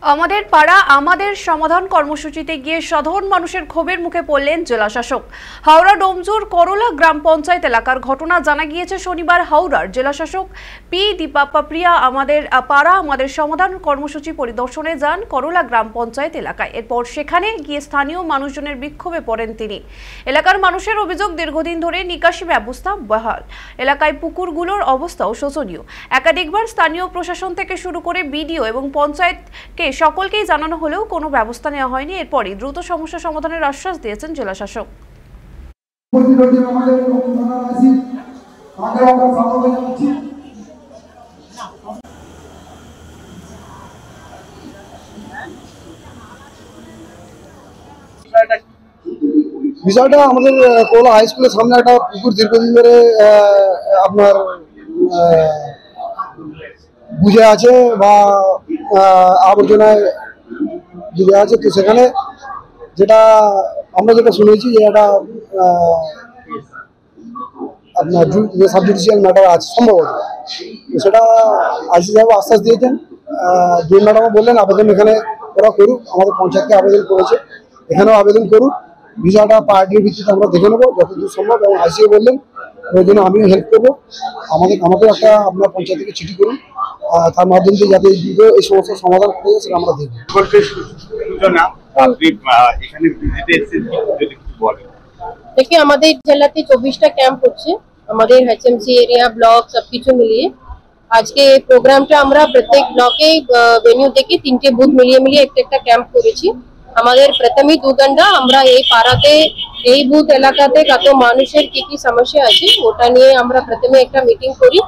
আমাদের পাড়া আমাদের সমাধান কর্মসূচিতে গিয়ে সাধারণ মানুষের ক্ষোভের মুখে পড়লেন জেলাশাসক। হাওড়া ডোমজুর করলা গ্রাম পঞ্চায়েত এলাকার ঘটনা জানা গিয়েছে শনিবার হাওড়ার জেলাশাসক পি দীপাপ্পা প্রিয়া আমাদের পাড়া আমাদের সমাধান কর্মসূচি পরিদর্শনে যান করলা গ্রাম পঞ্চায়েত এলাকায়। এরপর সেখানে গিয়ে স্থানীয় মানুষজনের বিক্ষোভে পড়েন তিনি। এলাকার মানুষের অভিযোগ দীর্ঘদিন ধরে নিকাশি ব্যবস্থা বহাল, এলাকায় পুকুরগুলোর অবস্থাও শোচনীয়। একাধিকবার স্থানীয় প্রশাসন থেকে শুরু করে বিডিও এবং পঞ্চায়েতকে সকলকেই জানানো হলেও কোনো ব্যবস্থা নেওয়া হয়নি। এরপরই দ্রুত সমস্যা সমাধানের আশ্বাস দিয়েছেন জেলাশাসক। বিষয়টা আমাদের কোলা হাই স্কুলের সামনে একটা পুকুর দীর্ঘদিন ধরে আপনার বুঝে আছে বা আবর্জনায় বুঝে আছে। তো সেখানে যেটা আমরা শুনেছি যে এটা আপনার সাব জুডিশিয়াল ম্যাটার আছে সম্ভবত, সেটা আইসি সাহেব আশ্বাস দিয়েছেন। ডিএম ম্যাডামও বললেন আবেদন এখানে ওরা করুক, আমাদের পঞ্চায়েতকে আবেদন করেছে, এখানেও আবেদন করুক। বিষয়টা পার্টির ভিত্তিতে আমরা দেখে নেবো যতদূর সম্ভব, এবং আইসিও বললেন ওই জন্য আমিও হেল্প করবো। আমাকেও একটা আপনার পঞ্চায়েত থেকে চিঠি করুন, তার মাধ্যমে যাতে এই সমস্যার সমাধান করে যায় সেটা আমরা দেখব। देखिए हमारे জেলাতে 24টা ক্যাম্প হচ্ছে, আমাদের HMC এরিয়া ব্লক সবকিছু মিলিয়ে আজকে প্রোগ্রামটা আমরা প্রত্যেক ব্লকে ভেন্যু থেকে 3টে বুথ মিলিয়ে একটা ক্যাম্প করেছি। আমাদের প্রথমে 2 ঘন্টা আমরা এই পাড়াতে এই বুথ এলাকাতে কত মানুষের কি কি সমস্যা আছে ওটা নিয়ে আমরা প্রথমে একটা মিটিং করি।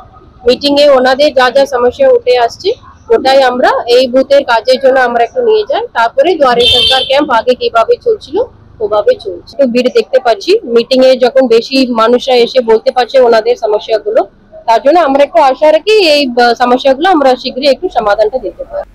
মিটিং এ ওনাদের যা যা সমস্যা উঠে আসছে ওটাই আমরা এই বুথের কাজের জন্য আমরা একটু নিয়ে যাই। তারপরে দুয়ারে সরকার ক্যাম্প আগে কিভাবে চলছিল ওভাবে চলছে। তো ভিড় দেখতে পাচ্ছি, মিটিং এ যখন বেশি মানুষরা এসে বলতে পারছে ওনাদের সমস্যাগুলো, তার জন্য আমরা একটু আশা রাখি এই সমস্যাগুলো আমরা শীঘ্রই একটু সমাধানটা দিতে পারি।